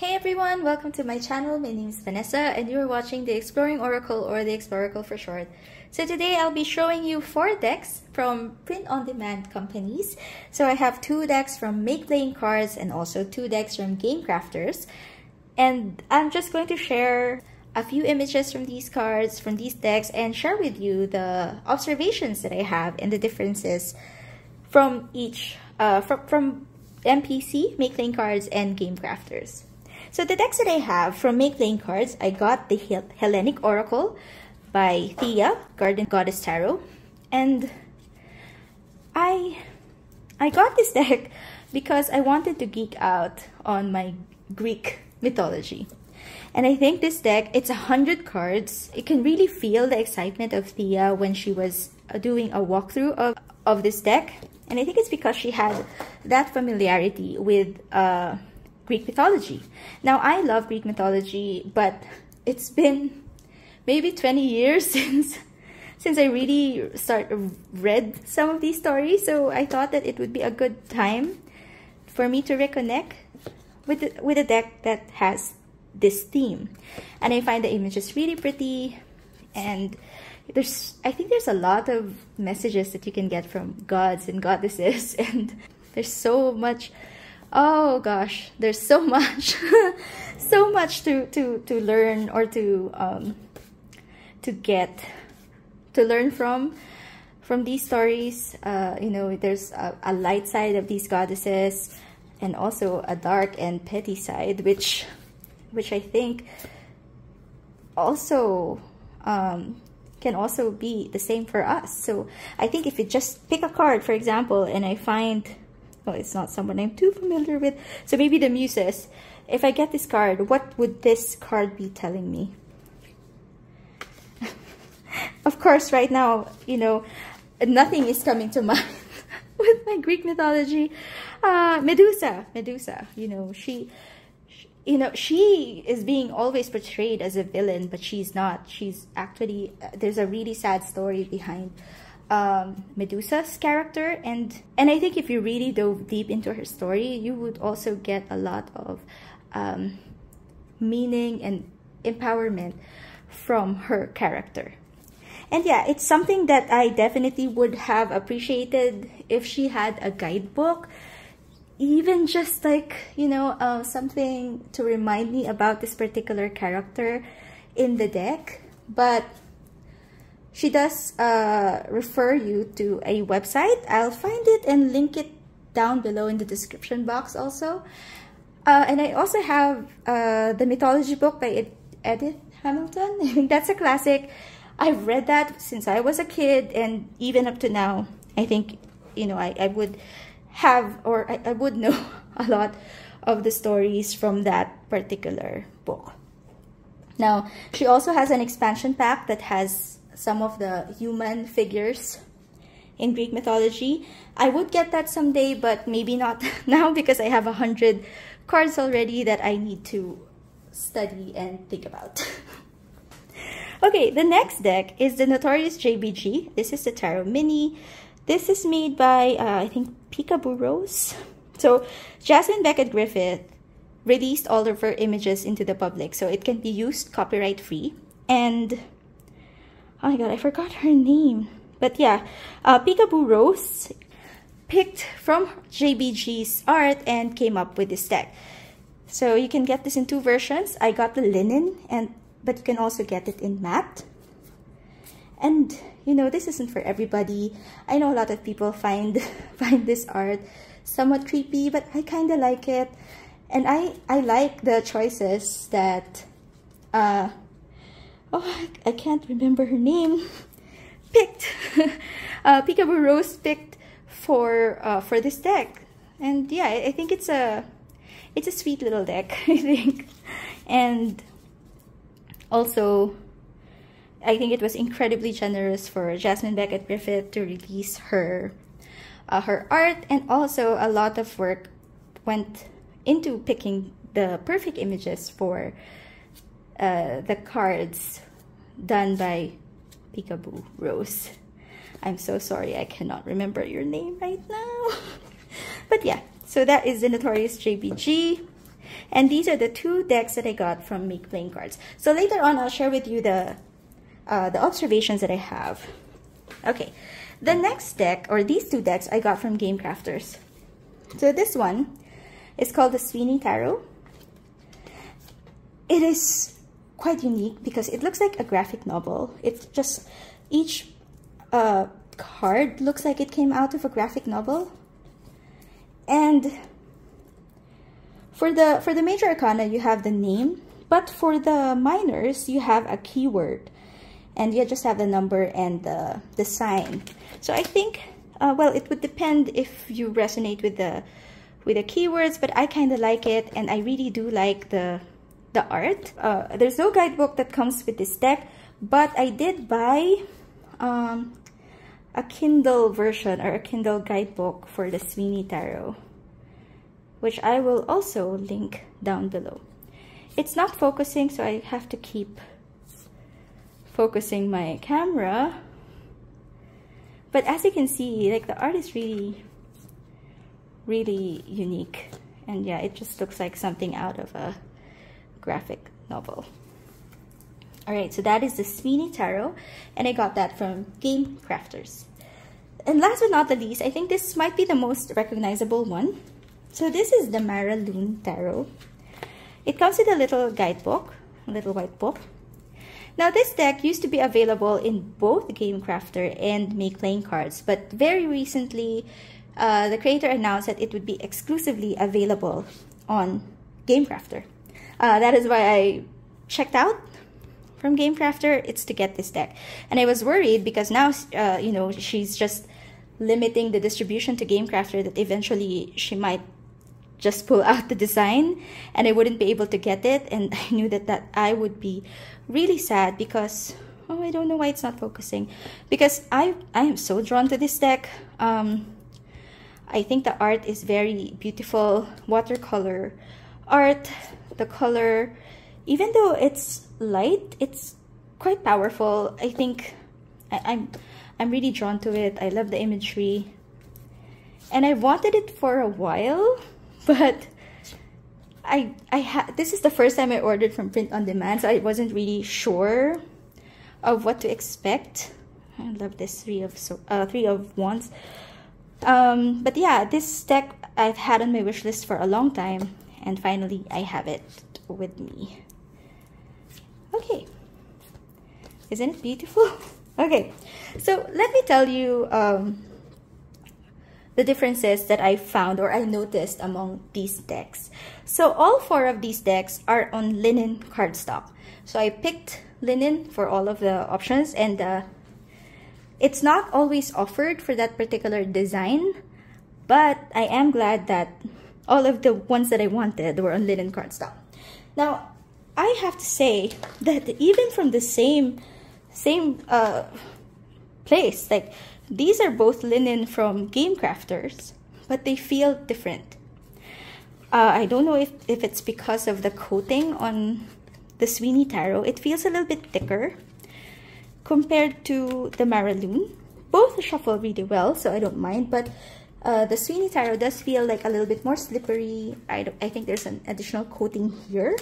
Hey everyone, welcome to my channel. My name is Vanessa and you're watching the Exploring Oracle, or the Exploracle for short. So today I'll be showing you 4 decks from print-on-demand companies. So I have 2 decks from Make Playing Cards and also 2 decks from Game Crafters. And I'm just going to share a few images from these cards, from these decks, and share with you the observations that I have and the differences from each, from MPC, Make Playing Cards, and Game Crafters. So the decks that I have from Make Playing Cards, I got the Hellenic Oracle by Thea, Garden Goddess Tarot. And I got this deck because I wanted to geek out on my Greek mythology. And I think this deck, it's 100 cards. You can really feel the excitement of Thea when she was doing a walkthrough of this deck. And I think it's because she had that familiarity with Greek mythology. Now, I love Greek mythology, but it's been maybe 20 years since I really read some of these stories. So I thought that it would be a good time for me to reconnect with a deck that has this theme. And I find the images really pretty, and I think there's a lot of messages that you can get from gods and goddesses, and there's so much. Oh gosh, there's so much, so much to learn, or to learn from these stories. You know, there's a light side of these goddesses, and also a dark and petty side, which I think also can also be the same for us. So I think if you just pick a card, for example, and I find, well, it's not someone I'm too familiar with, so maybe the Muses. If I get this card, what would this card be telling me? Of course, right now, you know, nothing is coming to mind with my Greek mythology. Medusa, you know, she is being always portrayed as a villain, but she's not. She's actually, there's a really sad story behind Medusa's character, and I think if you really dove deep into her story, you would also get a lot of meaning and empowerment from her character. And yeah, it's something that I definitely would have appreciated if she had a guidebook, even just like, you know, something to remind me about this particular character in the deck. But she does refer you to a website. I'll find it and link it down below in the description box also. And I also have the mythology book by Edith Hamilton. I think that's a classic. I've read that since I was a kid, and even up to now, I think, you know, I would have, or I would know a lot of the stories from that particular book. Now, she also has an expansion pack that has some of the human figures in Greek mythology. I would get that someday, but maybe not now, because I have 100 cards already that I need to study and think about. Okay, the next deck is the Notorious JBG. This is the Tarot Mini. This is made by, I think, Peekaboo Rose. So, Jasmine Beckett Griffith released all of her images into the public, so it can be used copyright-free. And, oh my god, I forgot her name. But yeah, Peekaboo Rose picked from JBG's art and came up with this deck. So you can get this in 2 versions. I got the linen, but you can also get it in matte. And, you know, this isn't for everybody. I know a lot of people find this art somewhat creepy, but I kind of like it. And I like the choices that, oh, I can't remember her name, picked. Peekaboo Rose picked for this deck. And yeah, I think it's a sweet little deck, I think. And also, I think it was incredibly generous for Jasmine Beckett Griffith to release her art, and also a lot of work went into picking the perfect images for the cards done by Peekaboo Rose. I'm so sorry, I cannot remember your name right now. But yeah, so that is the Notorious JBG. And these are the 2 decks that I got from Make Playing Cards. So later on, I'll share with you the observations that I have. Okay, the next deck, or these 2 decks, I got from Game Crafters. So this one is called the Sweeney Tarot. It is quite unique because it looks like a graphic novel. It's just, each card looks like it came out of a graphic novel. And for the major arcana, you have the name, but for the minors, you have a keyword, and you just have the number and the sign. So I think, well, it would depend if you resonate with the keywords, but I kind of like it, and I really do like the art. There's no guidebook that comes with this deck, but I did buy a Kindle version, or a Kindle guidebook for the Sweeney Tarot, which I will also link down below. It's not focusing, so I have to keep focusing my camera. But as you can see, like, the art is really, really unique. And yeah, it just looks like something out of a graphic novel. Alright, so that is the Sweeney Tarot, and I got that from Game Crafters. And last but not the least, I think this might be the most recognizable one. So this is the Lunne Tarot. It comes with a little guidebook, a little white book. Now this deck used to be available in both Game Crafter and Make Playing Cards, but very recently the creator announced that it would be exclusively available on Game Crafter. That is why I checked out from Game Crafter. It's to get this deck, and I was worried because now you know, she's just limiting the distribution to Game Crafter, that eventually she might just pull out the design and I wouldn't be able to get it. And I knew that I would be really sad because, oh, I don't know why it's not focusing, because I am so drawn to this deck. I think the art is very beautiful, watercolor art. The color, even though it's light, it's quite powerful. I think I'm really drawn to it. I love the imagery, and I wanted it for a while, but this is the first time I ordered from print on demand, so I wasn't really sure of what to expect. I love this Three of Wands. But yeah, this deck I've had on my wish list for a long time, and finally I have it with me. Okay, isn't it beautiful? Okay, so let me tell you the differences that I found, or I noticed, among these decks. So all 4 of these decks are on linen cardstock. So I picked linen for all of the options, and it's not always offered for that particular design, but I am glad that all of the ones that I wanted were on linen cardstock. Now, I have to say that even from the same place, like, these are both linen from Game Crafters, but they feel different. I don't know if it's because of the coating on the Sweeney Tarot. It feels a little bit thicker compared to the Lunne. Both shuffle really well, so I don't mind, but the Sweeney Tarot does feel like a little bit more slippery. I think there's an additional coating here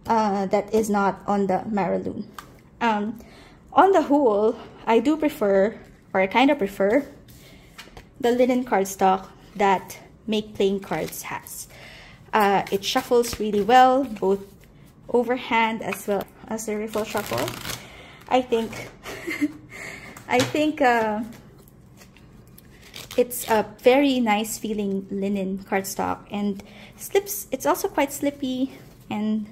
that is not on the Lunne. On the whole, I do prefer, or I kind of prefer, the linen cardstock that Make Playing Cards has. It shuffles really well, both overhand as well as the riffle shuffle. I think it's a very nice feeling linen cardstock, and slips. It's also quite slippy, and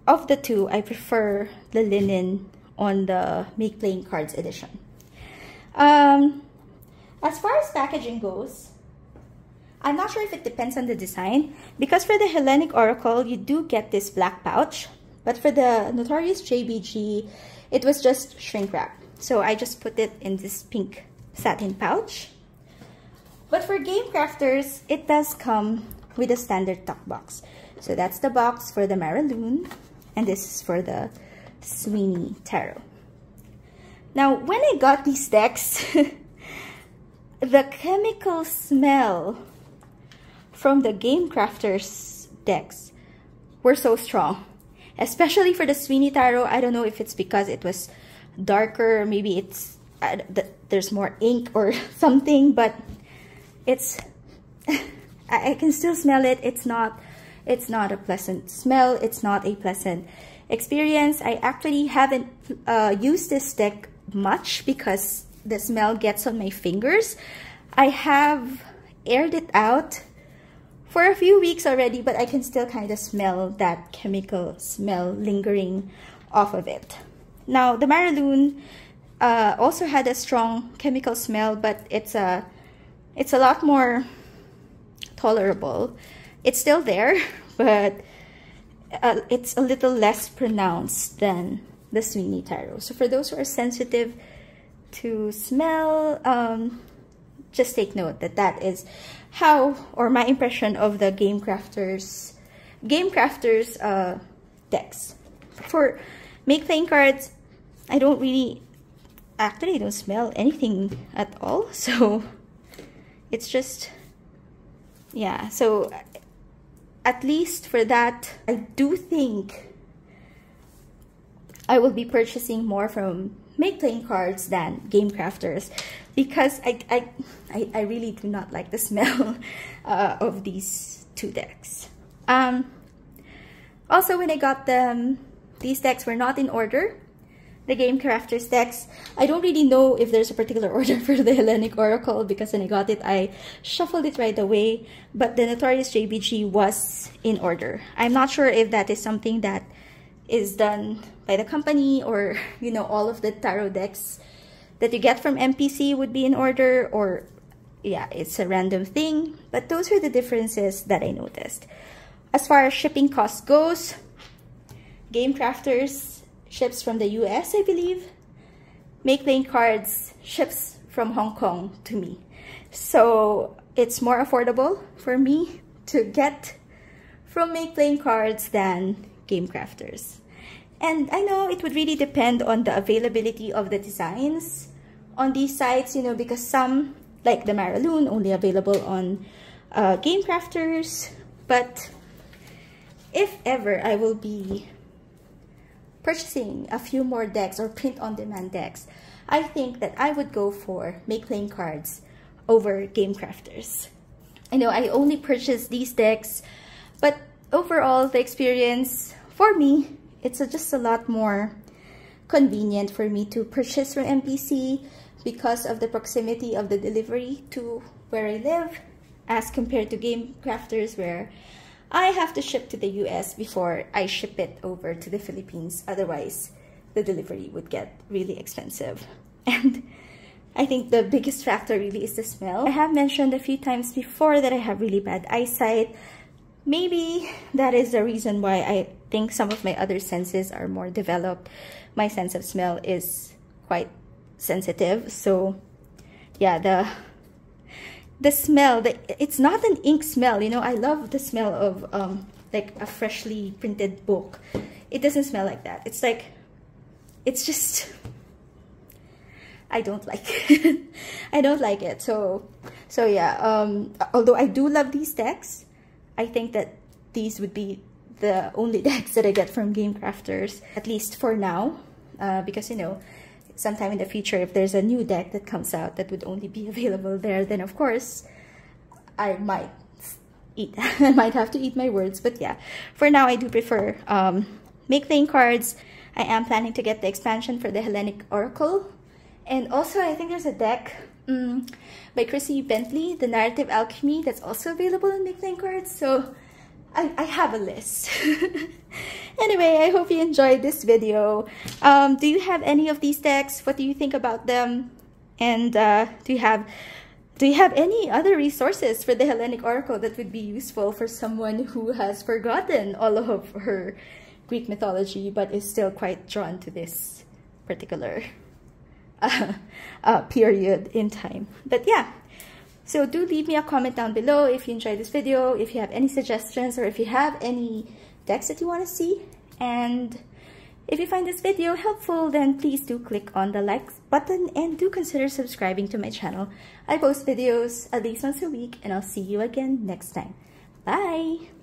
of the 2, I prefer the linen on the Make Playing Cards edition. As far as packaging goes, I'm not sure if it depends on the design, because for the Hellenic Oracle, you do get this black pouch, but for the Notorious JBG, it was just shrink wrap. So I just put it in this pink satin pouch. But for Game Crafters, it does come with a standard tuck box. So that's the box for the Lunne, and this is for the Sweeney Tarot. Now, when I got these decks, the chemical smell from the Game Crafters decks were so strong. Especially for the Sweeney Tarot. I don't know if it's because it was darker, maybe it's there's more ink or something, but it's I can still smell it. It's not a pleasant smell. It's not a pleasant experience. I actually haven't used this deck much because the smell gets on my fingers. I have aired it out for a few weeks already, but I can still kind of smell that chemical smell lingering off of it. Now, the Lunne also had a strong chemical smell, but it's a lot more tolerable. It's still there, but it's a little less pronounced than the Sweeney Tarot. So for those who are sensitive to smell, just take note that that is how, or my impression of the Game Crafters decks. For make playing cards, I don't smell anything at all. So it's just, yeah. So at least for that, I do think I will be purchasing more from Make Playing Cards than Game Crafters, because I really do not like the smell of these two decks. Also, when I got them, these decks were not in order. The Game Crafters decks, I don't really know if there's a particular order for the Hellenic Oracle, because when I got it, I shuffled it right away. But the Notorious JBG was in order. I'm not sure if that is something that is done by the company, or, you know, all of the tarot decks that you get from MPC would be in order, or, yeah, it's a random thing. But those are the differences that I noticed. As far as shipping cost goes, Game Crafters ships from the US, I believe. Make Playing Cards ships from Hong Kong to me. So it's more affordable for me to get from Make Playing Cards than Game Crafters. And I know it would really depend on the availability of the designs on these sites, you know, because some, like the Lunne, only available on Game Crafters. But if ever I will be purchasing a few more decks or print-on-demand decks, I think that I would go for Make Playing Cards over Game Crafters. I know I only purchased these decks, but overall, the experience, for me, it's just a lot more convenient for me to purchase from MPC because of the proximity of the delivery to where I live, as compared to Game Crafters, where I have to ship to the US before I ship it over to the Philippines. Otherwise, the delivery would get really expensive. And I think the biggest factor really is the smell. I have mentioned a few times before that I have really bad eyesight. Maybe that is the reason why I think some of my other senses are more developed. My sense of smell is quite sensitive. So yeah, the smell, it's not an ink smell, you know. I love the smell of like a freshly printed book. It doesn't smell like that. It's like, it's just, I don't like it. I don't like it. So yeah, although I do love these decks, I think that these would be the only decks that I get from Game Crafters, at least for now, because, you know, sometime in the future, if there's a new deck that comes out that would only be available there, then of course I might I might have to eat my words. But yeah, for now I do prefer Make Playing Cards. I am planning to get the expansion for the Hellenic Oracle, and also I think there's a deck by Chrissy Bentley, the Narrative Alchemy, that's also available in Make Playing Cards. So I have a list. Anyway, I hope you enjoyed this video. Do you have any of these decks? What do you think about them? And do you have any other resources for the Hellenic Oracle that would be useful for someone who has forgotten all of her Greek mythology but is still quite drawn to this particular period in time? But yeah, so do leave me a comment down below if you enjoyed this video, if you have any suggestions, or if you have any decks that you want to see. And if you find this video helpful, then please do click on the like button and do consider subscribing to my channel. I post videos at least once a week, and I'll see you again next time. Bye!